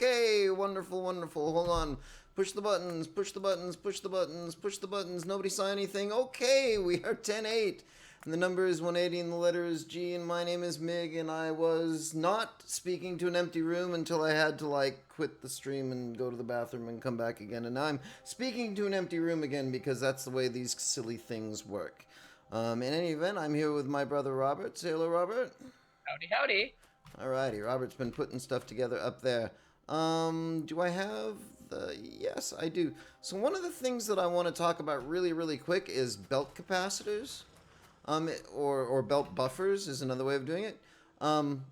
Okay, wonderful, wonderful. Hold on. Push the buttons, push the buttons, push the buttons, push the buttons. Nobody saw anything. Okay, we are 10-8. And the number is 180 and the letter is G, and my name is Mig, and I was not speaking to an empty room until I had to, like, quit the stream and go to the bathroom and come back again. And now I'm speaking to an empty room again because that's the way these silly things work. In any event, I'm here with my brother Robert. Say hello, Robert. Howdy, howdy. Alrighty, Robert's been putting stuff together up there. Do I have the... Yes, I do. So one of the things that I want to talk about really, really quick is belt capacitors. Or belt buffers is another way of doing it. One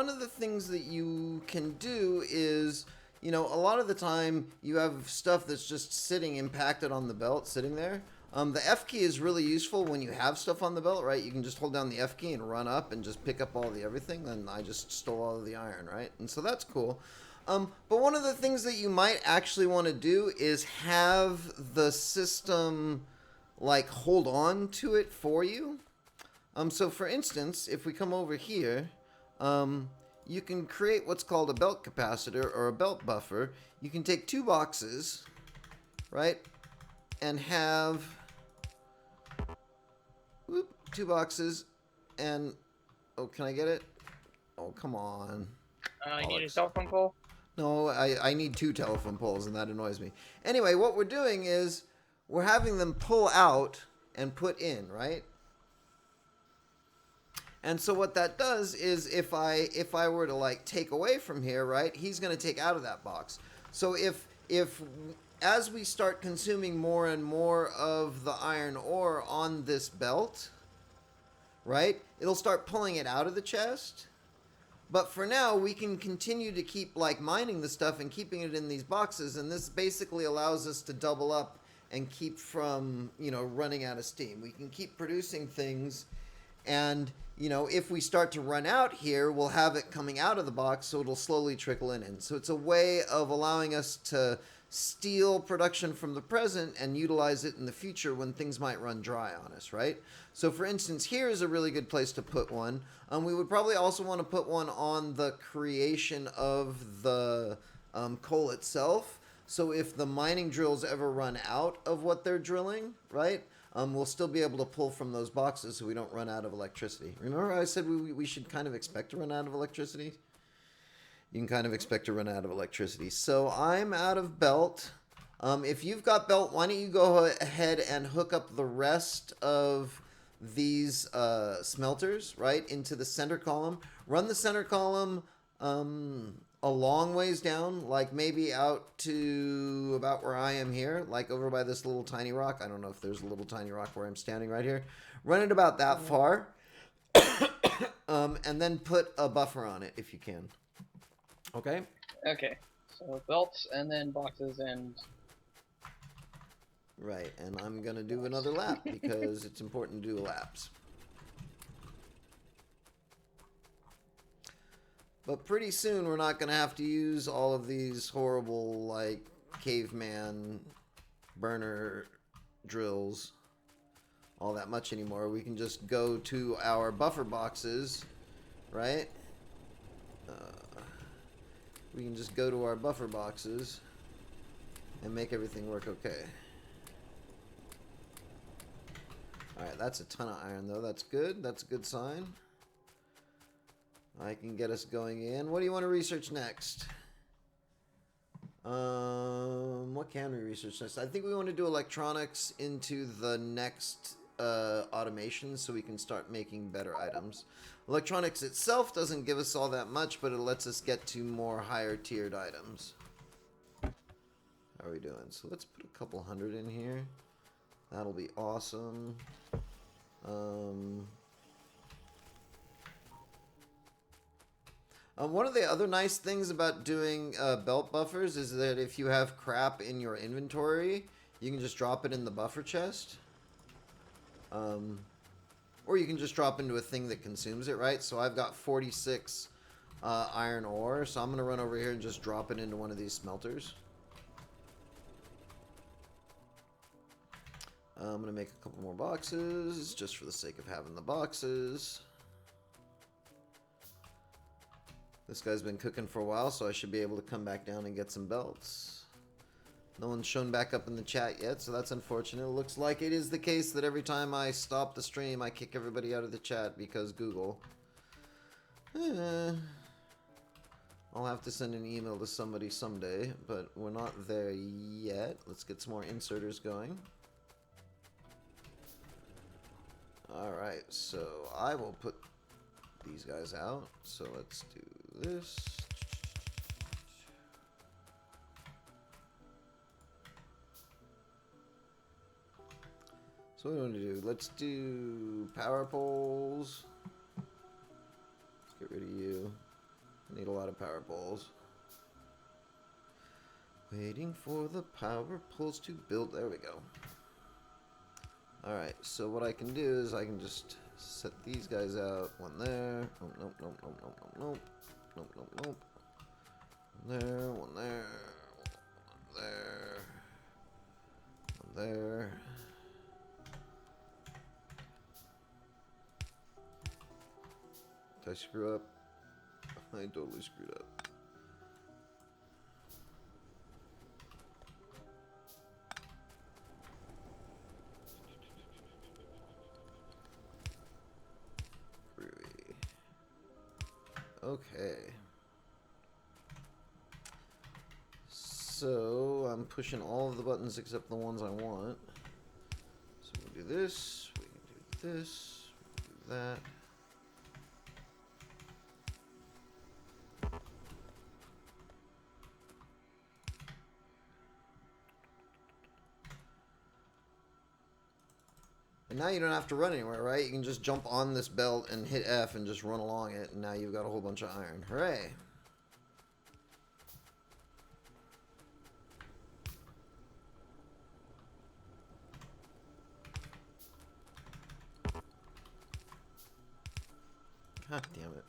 of the things that you can do is, you know, a lot of the time you have stuff that's just sitting impacted on the belt, sitting there. The F key is really useful when you have stuff on the belt, right? You can just hold down the F key and run up and just pick up all the everything. Then I just stole all of the iron, right? And so that's cool. But one of the things that you might actually want to do is have the system, like, hold on to it for you. So for instance, if we come over here, you can create what's called a belt capacitor or a belt buffer. You can take two boxes, right, and have two boxes, and oh, can I get it? Oh, come on. You need a telephone pole? No, I need two telephone poles, and that annoys me. Anyway, what we're doing is we're having them pull out and put in, right? And so what that does is if I were to, like, take away from here, right, he's going to take out of that box. So if as we start consuming more and more of the iron ore on this belt, right, it'll start pulling it out of the chest. But for now, we can continue to keep, like, mining the stuff and keeping it in these boxes, and this basically allows us to double up and keep from, you know, running out of steam. We can keep producing things, and, you know, if we start to run out here, we'll have it coming out of the box, so it'll slowly trickle in. And so it's a way of allowing us to steal production from the present and utilize it in the future when things might run dry on us, right? So for instance, here is a really good place to put one. We would probably also want to put one on the creation of the coal itself. So if the mining drills ever run out of what they're drilling, right, we'll still be able to pull from those boxes so we don't run out of electricity. Remember I said we should kind of expect to run out of electricity? You can kind of expect to run out of electricity. So I'm out of belt. If you've got belt, why don't you go ahead and hook up the rest of these smelters, right, into the center column. Run the center column a long ways down, like maybe out to about where I am here, like over by this little tiny rock. I don't know if there's a little tiny rock where I'm standing right here. Run it about that far, and then put a buffer on it if you can. Okay? Okay. So belts and then boxes and... Right, and I'm going to do another lap because it's important to do laps. But pretty soon we're not going to have to use all of these horrible, like, caveman burner drills all that much anymore. We can just go to our buffer boxes, right? We can just go to our buffer boxes and make everything work okay. Alright, that's a ton of iron though. That's good. That's a good sign. I can get us going in. What do you want to research next? What can we research next? I think we want to do electronics into the next automation so we can start making better items. Electronics itself doesn't give us all that much, but it lets us get to more higher tiered items. How are we doing? So let's put a couple hundred in here. That'll be awesome. One of the other nice things about doing belt buffers is that if you have crap in your inventory, you can just drop it in the buffer chest. Or you can just drop into a thing that consumes it, right? So I've got 46 iron ore, so I'm going to run over here and just drop it into one of these smelters. I'm going to make a couple more boxes, just for the sake of having the boxes. This guy's been cooking for a while, so I should be able to come back down and get some belts. No one's shown back up in the chat yet, so that's unfortunate. It looks like it is the case that every time I stop the stream, I kick everybody out of the chat because Google. I'll have to send an email to somebody someday, but we're not there yet. Let's get some more inserters going. Alright, so I will put these guys out. So let's do this. So what do we want to do? Let's do power poles. Let's get rid of you. I need a lot of power poles. Waiting for the power poles to build. There we go. Alright, so what I can do is I can just set these guys out. One there. Oh, nope, nope, nope, nope, nope, nope. Nope, nope, nope. One there, one there. One there. One there. Did I screw up? I totally screwed up. Okay. So I'm pushing all of the buttons except the ones I want. So we can do this, we can do this, we can do that. And now you don't have to run anywhere, right? You can just jump on this belt and hit F and just run along it, and now you've got a whole bunch of iron. Hooray! God damn it.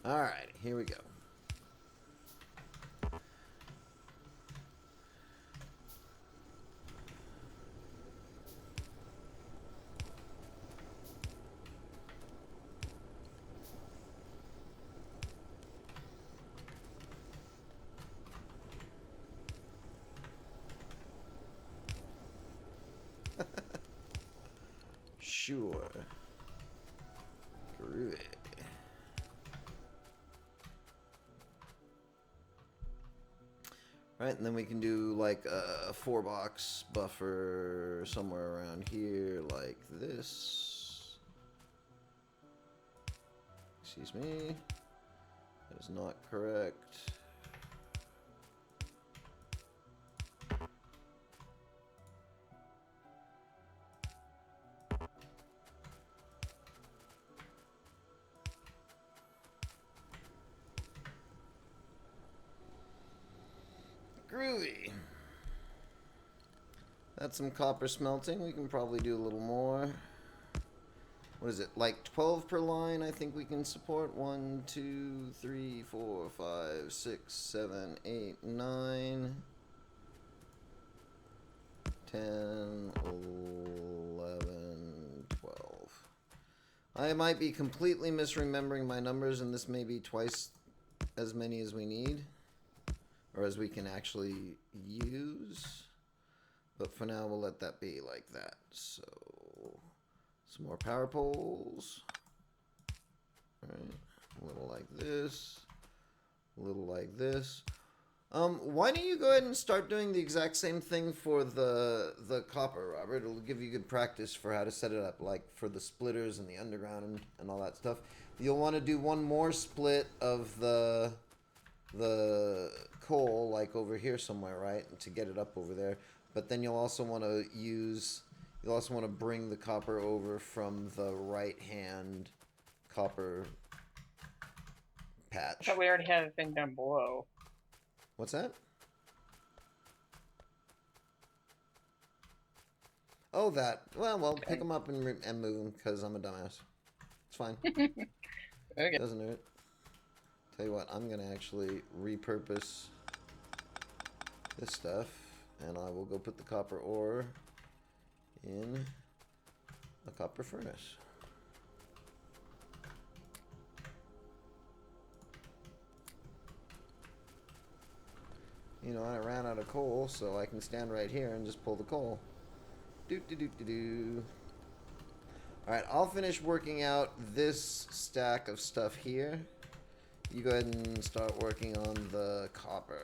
Alright, here we go. Sure. Groovy. Right, and then we can do like a 4-box buffer somewhere around here like this. Excuse me. That is not correct. Groovy. That's some copper smelting. We can probably do a little more. What is it? Like 12 per line, I think we can support. 1, 2, 3, 4, 5, 6, 7, 8, 9, 10, 11, 12. I might be completely misremembering my numbers, and this may be twice as many as we need. Or as we can actually use. But for now, we'll let that be like that. So, some more power poles. Alright, a little like this. A little like this. Why don't you go ahead and start doing the exact same thing for the copper, Robert? It'll give you good practice for how to set it up, like for the splitters and the underground and all that stuff. You'll want to do one more split of the coal, like over here somewhere, right, to get it up over there. But then you'll also want to bring the copper over from the right hand copper patch. I thought we already had a thing down below. What's that? Oh, that. Well, Okay. pick them up and move them because I'm a dumbass. It's fine. Okay. Doesn't hurt. Tell you what, I'm gonna actually repurpose this stuff, and I will go put the copper ore in a copper furnace. You know, I ran out of coal, so I can stand right here and just pull the coal. Do do do do do. Alright, I'll finish working out this stack of stuff here. You go ahead and start working on the copper.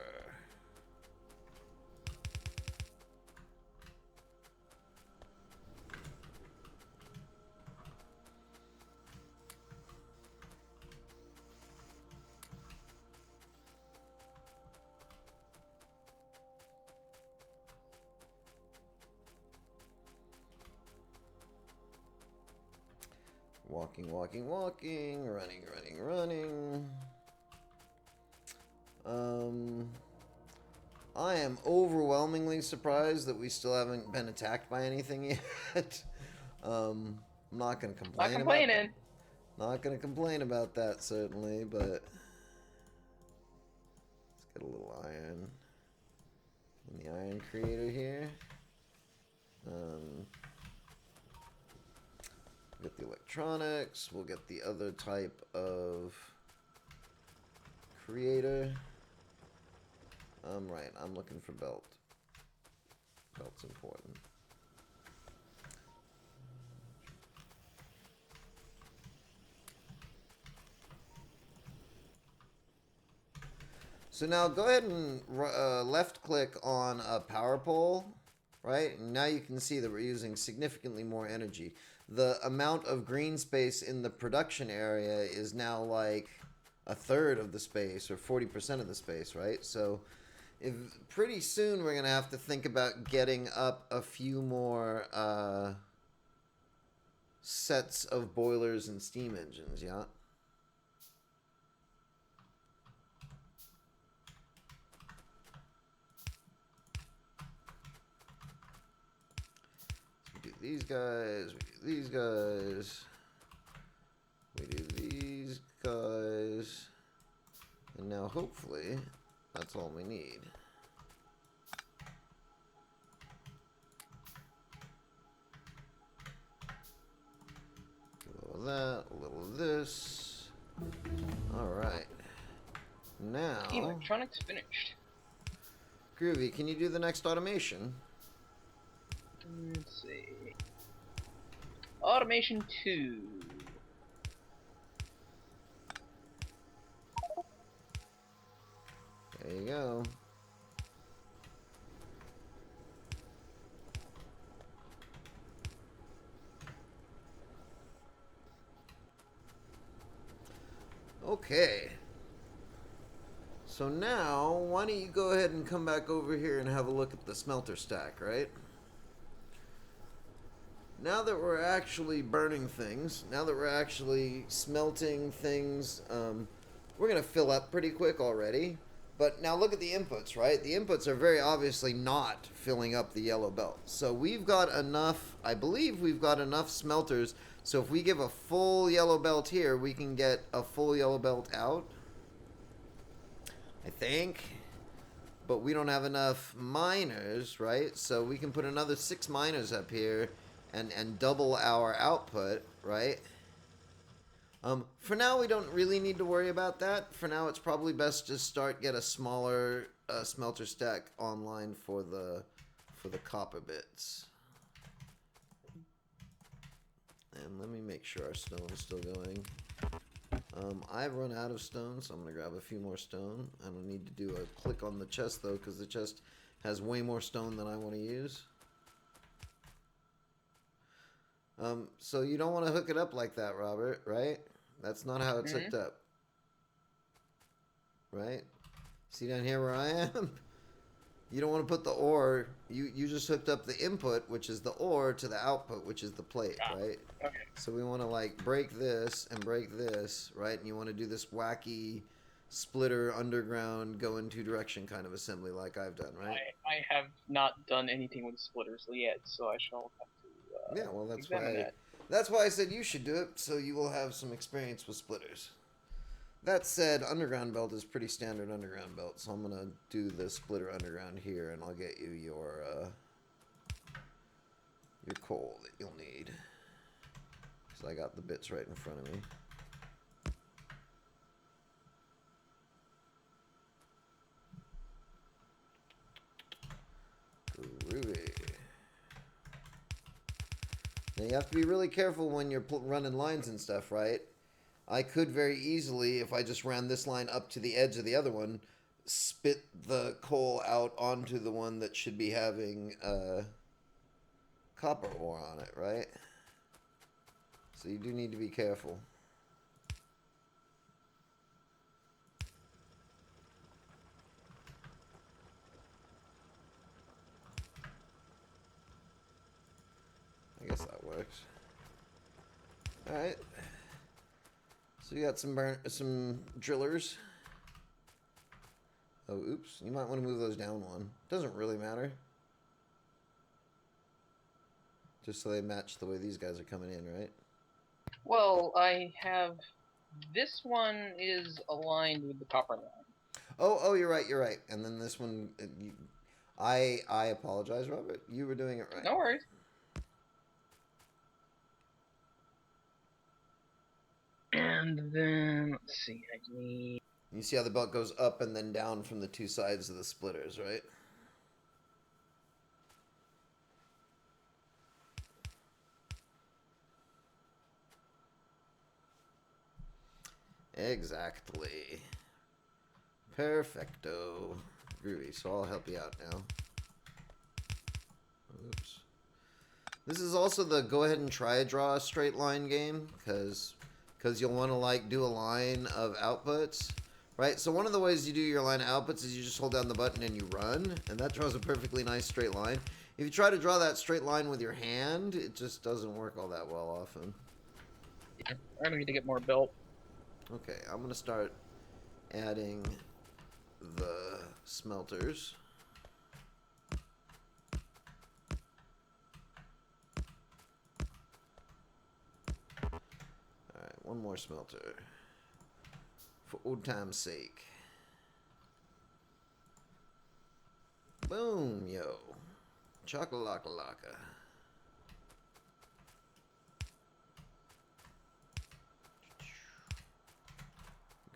Walking, walking, walking, running, running, running. I am overwhelmingly surprised that we still haven't been attacked by anything yet. I'm not gonna complain Not about that. complaining. Not gonna complain about that certainly, but let's get a little iron in the iron creator here. Get the electronics. We'll get the other type of creator. Right, I'm looking for belt. Belt's important. So now go ahead and left click on a power pole, right? And now you can see that we're using significantly more energy. The amount of green space in the production area is now like a third of the space or 40% of the space, right? So if pretty soon we're gonna have to think about getting up a few more sets of boilers and steam engines, yeah. So we do these guys, we do these guys, we do these guys, and now hopefully that's all we need. A little of that, a little of this. Alright. Now, Electronics finished. Groovy, can you do the next automation? Let's see. Automation 2. There you go. Okay. So now, why don't you go ahead and come back over here and have a look at the smelter stack, right? Now that we're actually burning things, now that we're actually smelting things, we're going to fill up pretty quick already. But now look at the inputs, right? The inputs are very obviously not filling up the yellow belt. So we've got enough, I believe we've got enough smelters. So if we give a full yellow belt here, we can get a full yellow belt out, I think. But we don't have enough miners, right? So we can put another 6 miners up here and double our output, right? For now, we don't really need to worry about that. For now, it's probably best to get a smaller smelter stack online for the copper bits. And let me make sure our stone is still going. I've run out of stone, so I'm going to grab a few more stone. I don't need to do a click on the chest, though, because the chest has way more stone than I want to use. So you don't want to hook it up like that, Robert, right? That's not how it's hooked up. Right? See down here where I am? You don't want to put the ore, you just hooked up the input, which is the ore, to the output, which is the plate, right? Okay. So we want to like break this and break this, right? And you want to do this wacky splitter underground go in 2 direction kind of assembly like I've done, right? I have not done anything with splitters yet, so I shall have to Yeah, well examine that. that's why I said you should do it, so you will have some experience with splitters. That said, underground belt is pretty standard underground belt, so I'm gonna do the splitter underground here, and I'll get you your coal that you'll need. So I got the bits right in front of me. And you have to be really careful when you're running lines and stuff, right? I could very easily, if I just ran this line up to the edge of the other one, spit the coal out onto the one that should be having copper ore on it, right? So you do need to be careful. I guess that works. Alright. So you got some drillers. Oh, oops. You might want to move those down one. Doesn't really matter. Just so they match the way these guys are coming in, right? Well, I have... This one is aligned with the copper line. Oh, you're right, you're right. And then this one... I apologize, Robert. You were doing it right. No worries. And then, let's see, I need... You see how the belt goes up and then down from the two sides of the splitters, right? Exactly. Perfecto. Groovy. So I'll help you out now. Oops. This is also the go ahead and try draw a straight line game, because you'll want to like do a line of outputs, right? So one of the ways you do your line of outputs is you just hold down the button and you run, and that draws a perfectly nice straight line. If you try to draw that straight line with your hand, it just doesn't work all that well often. Yeah, I need to get more built. Okay, I'm gonna start adding the smelters. Alright, one more smelter. For old time's sake. Boom, yo. Chocolate-laka-laka.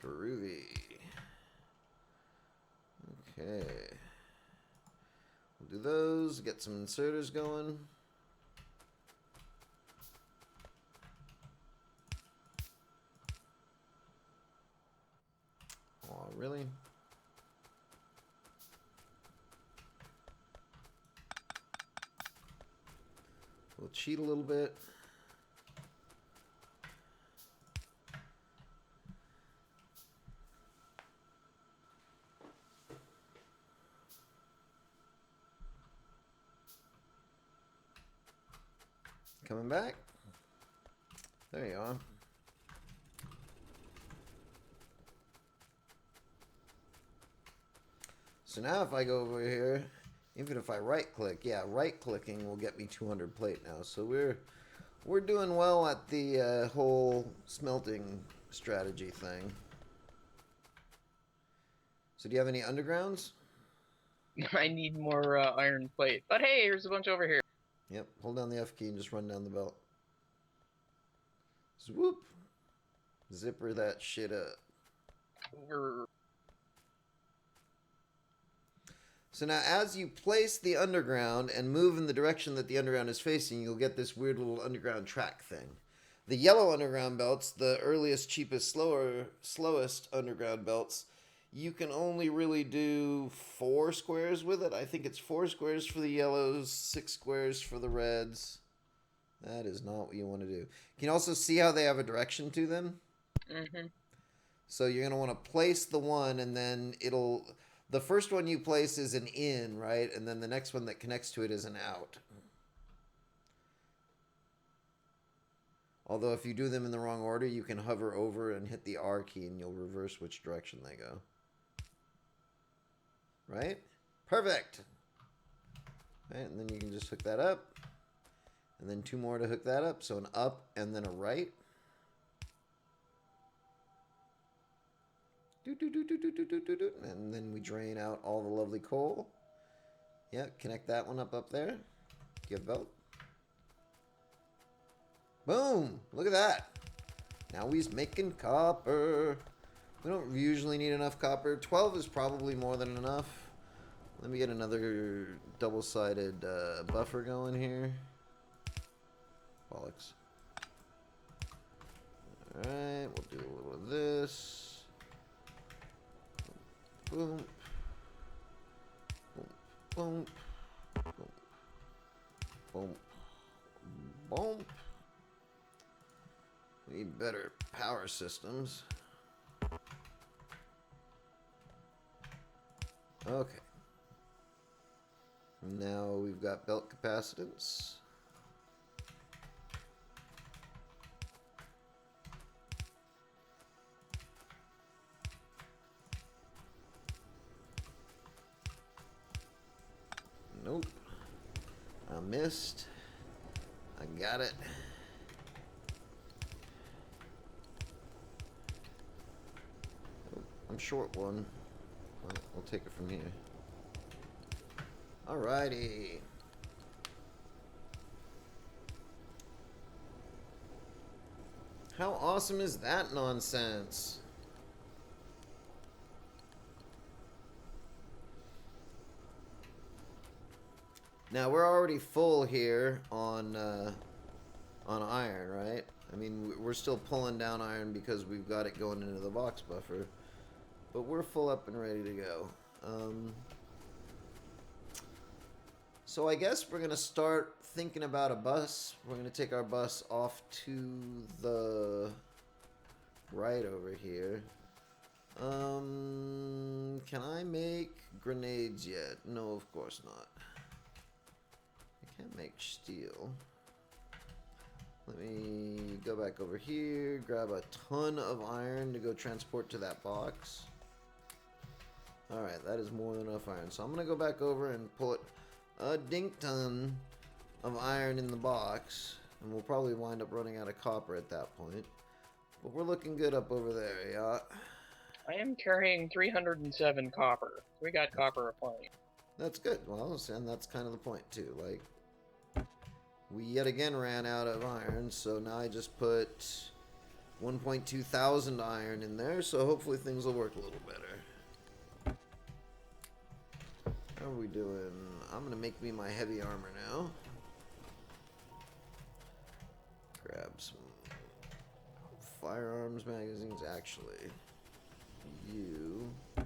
Groovy. Okay. We'll do those, get some inserters going. Oh, really? We'll cheat a little bit. Coming back. There you are. So now if I go over here, even if I right click, yeah, right clicking will get me 200 plate now. So we're doing well at the whole smelting strategy thing. So do you have any undergrounds? I need more iron plate. But hey, here's a bunch over here. Yep, hold down the F key and just run down the belt. Swoop. Zipper that shit up. Over. So now as you place the underground and move in the direction that the underground is facing, you'll get this weird little underground track thing. The yellow underground belts, the earliest, cheapest, slowest underground belts, you can only really do 4 squares with it. I think it's 4 squares for the yellows, 6 squares for the reds. That is not what you want to do. Can you also see how they have a direction to them? Mm-hmm. So you're going to want to place the one, and then it'll... The first one you place is an in, right? And then the next one that connects to it is an out. Although if you do them in the wrong order, you can hover over and hit the R key, and you'll reverse which direction they go. Right? Perfect! Right, and then you can just hook that up. And then 2 more to hook that up. So an up and then a right. And then we drain out all the lovely coal. Yeah, connect that one up there. Give belt. Boom! Look at that. Now we's making copper. We don't usually need enough copper. 12 is probably more than enough. Let me get another double-sided buffer going here. Bollocks. Alright, we'll do a little of this. Boom. Boom. Boom. Boom. Boom. We need better power systems. Okay. Now we've got belt capacitance. Nope. I missed. I got it. Oh, I'm short one. Well, we'll take it from here. Alrighty. How awesome is that nonsense? Now we're already full here on iron, right? I mean, we're still pulling down iron because we've got it going into the box buffer, but we're full up and ready to go. So I guess we're gonna start thinking about a bus. We're gonna take our bus off to the right over here. Can I make grenades yet? No, of course not. I can't make steel. Let me go back over here, grab a ton of iron to go transport to that box. Alright, that is more than enough iron. So I'm gonna go back over and put a dink ton of iron in the box. And we'll probably wind up running out of copper at that point. But we're looking good up over there, yeah. I am carrying 307 copper. We got copper aplenty. That's good. Well, and that's kind of the point too. Like, we yet again ran out of iron, so now I just put 1.2 thousand iron in there, so hopefully things will work a little better. How are we doing? I'm gonna make me my heavy armor now. Grab some firearms magazines. Actually, I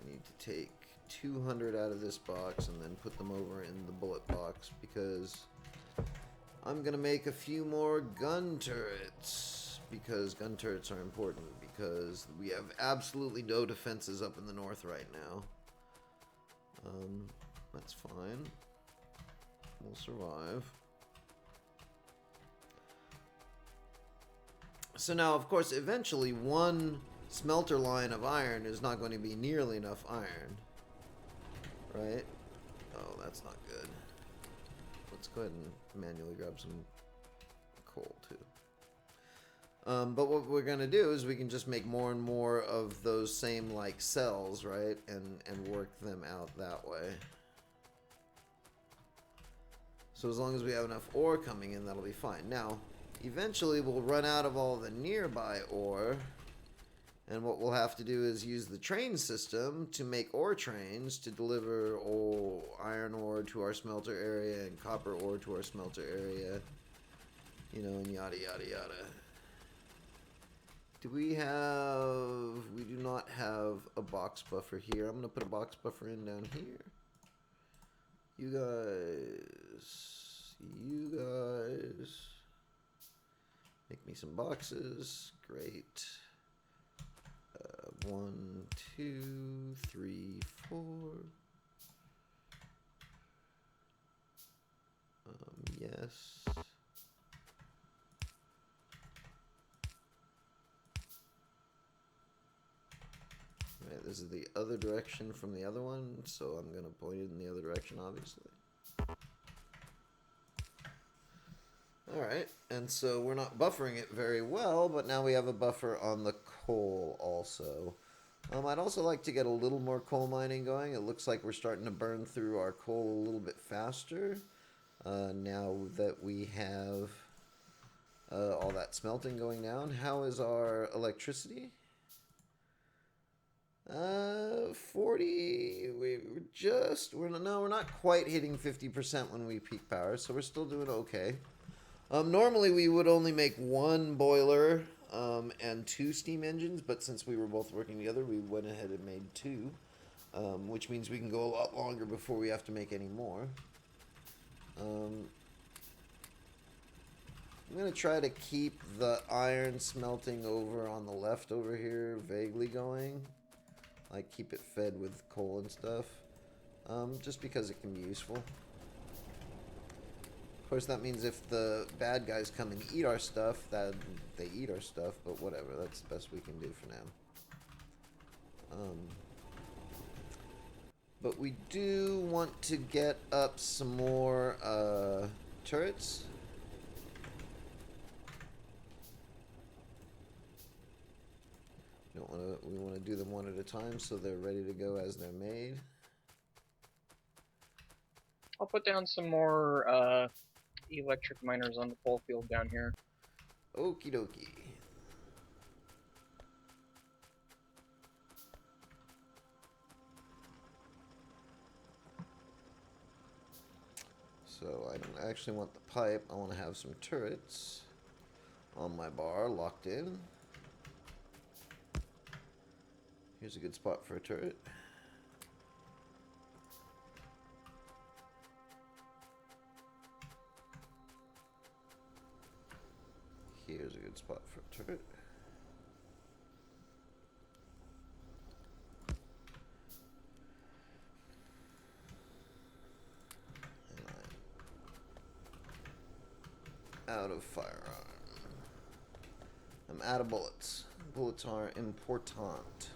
need to take 200 out of this box and then put them over in the bullet box because I'm gonna make a few more gun turrets, because gun turrets are important, because we have absolutely no defenses up in the north right now. That's fine. We'll survive. So now, of course, eventually one smelter line of iron is not going to be nearly enough iron. Right? Oh, that's not good. Let's go ahead and manually grab some coal, too. But what we're going to do is we can just make more and more of those same, like, cells, right? And work them out that way. So as long as we have enough ore coming in, that'll be fine. Now, eventually we'll run out of all the nearby ore. And what we'll have to do is use the train system to make ore trains to deliver iron ore to our smelter area and copper ore to our smelter area. You know, and yada yada yada. We do not have a box buffer here. I'm going to put a box buffer in down here. You guys, make me some boxes. Great. 1, 2, 3, 4. Yes. Right, this is the other direction from the other one, so I'm going to point it in the other direction, obviously. Alright, and so we're not buffering it very well, but now we have a buffer on the coal also. I'd also like to get a little more coal mining going. It looks like we're starting to burn through our coal a little bit faster. Now that we have all that smelting going down. How is our electricity? 40. We're not quite hitting 50% when we peak power, so we're still doing okay. Normally we would only make one boiler and two steam engines, but since we were both working together, we went ahead and made two, which means we can go a lot longer before we have to make any more. I'm going to try to keep the iron smelting over on the left over here vaguely going. Like keep it fed with coal and stuff. Just because it can be useful. Of course, that means if the bad guys come and eat our stuff, that they eat our stuff, but whatever. That's the best we can do for now. But we do want to get up some more turrets. We want to do them one at a time so they're ready to go as they're made. I'll put down some more electric miners on the coal field down here. Okie dokie. So I don't actually want the pipe. I want to have some turrets on my bar locked in. Here's a good spot for a turret. Here's a good spot for a turret. And I'm out of firearm. I'm out of bullets. Bullets are important.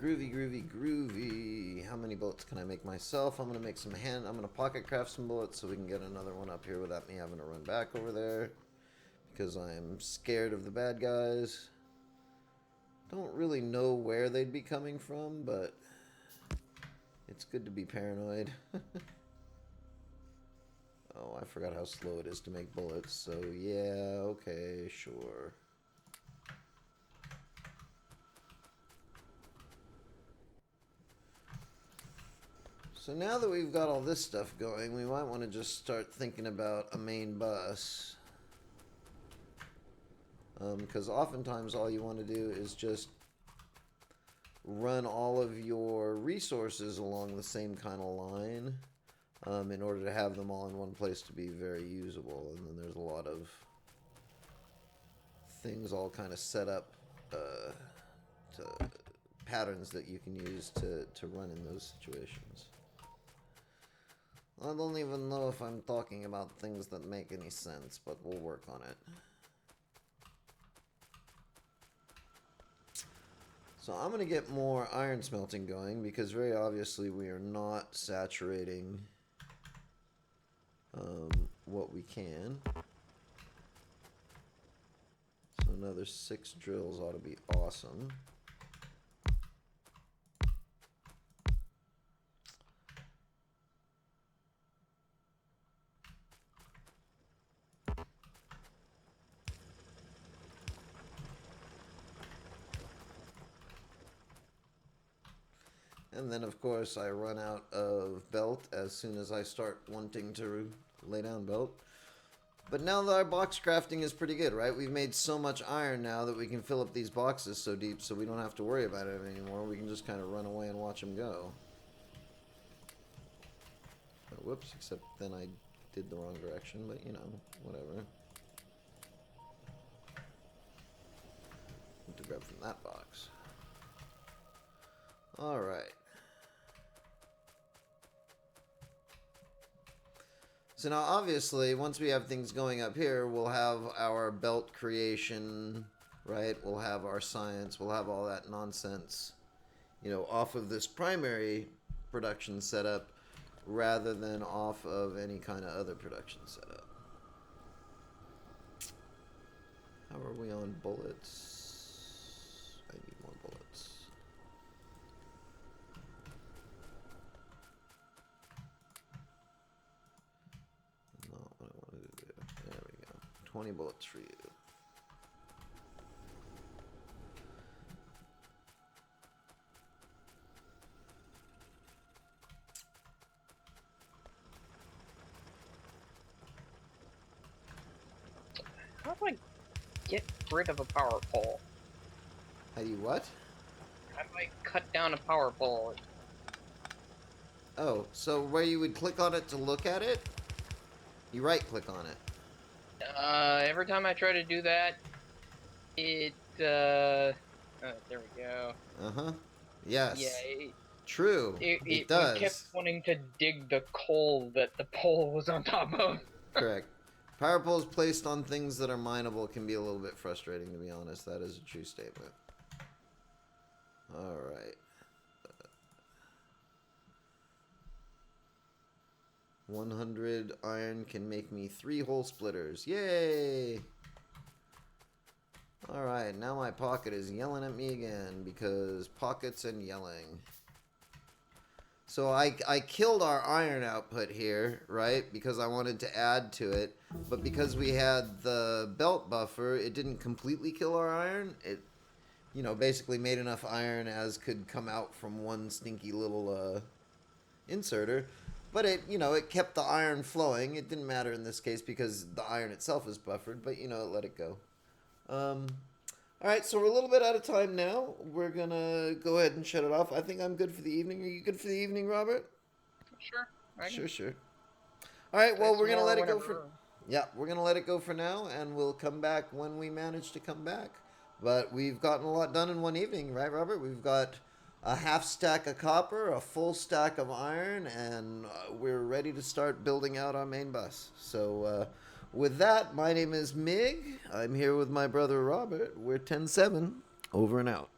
Groovy, groovy, groovy. How many bullets can I make myself? I'm gonna make some I'm gonna pocket craft some bullets so we can get another one up here without me having to run back over there. Because I'm scared of the bad guys. Don't really know where they'd be coming from, but it's good to be paranoid. Oh, I forgot how slow it is to make bullets, so yeah, okay, sure. So now that we've got all this stuff going, we might want to just start thinking about a main bus. Because oftentimes all you want to do is just run all of your resources along the same kind of line in order to have them all in one place to be very usable. And then there's a lot of things all kind of set up to patterns that you can use to run in those situations. I don't even know if I'm talking about things that make any sense, but we'll work on it. So I'm going to get more iron smelting going because very obviously we are not saturating what we can. So another 6 drills ought to be awesome. And then, of course, I run out of belt as soon as I start wanting to lay down belt. But now that our box crafting is pretty good, right? We've made so much iron now that we can fill up these boxes so deep so we don't have to worry about it anymore. We can just kind of run away and watch them go. Oh, whoops, except then I did the wrong direction, but you know, whatever. Need to grab from that box. Alright. So now, obviously, once we have things going up here, we'll have our belt creation, right? We'll have our science, we'll have all that nonsense, you know, off of this primary production setup rather than off of any kind of other production setup. How are we on bullets? I need more bullets. 20 bullets for you. How do I get rid of a power pole? How do you what? How do I cut down a power pole? Oh, so where you would click on it to look at it, you right click on it. Every time I try to do that, it, oh, there we go. Uh-huh. Yeah, Yes. True. It it kept does. wanting to dig the coal that the pole was on top of. Correct. Power poles placed on things that are mineable can be a little bit frustrating, to be honest. That is a true statement. Alright. 100 iron can make me 3 hole splitters. Yay! Alright, now my pocket is yelling at me again, because pockets and yelling. So I killed our iron output here, right? Because I wanted to add to it. But because we had the belt buffer, it didn't completely kill our iron. It, you know, basically made enough iron as could come out from one stinky little inserter. But it, you know, it kept the iron flowing. It didn't matter in this case because the iron itself is buffered. But, you know, it let it go. Alright, so we're a little bit out of time now. We're gonna go ahead and shut it off. I think I'm good for the evening. Are you good for the evening, Robert? Sure. Sure. Alright, well, we're gonna let it go for... Whenever. Yeah, we're gonna let it go for now, and we'll come back when we manage to come back. But we've gotten a lot done in one evening, right, Robert? We've got a half stack of copper, a full stack of iron, and we're ready to start building out our main bus. So, with that, my name is Mig. I'm here with my brother Robert. We're 10-7. Over and out.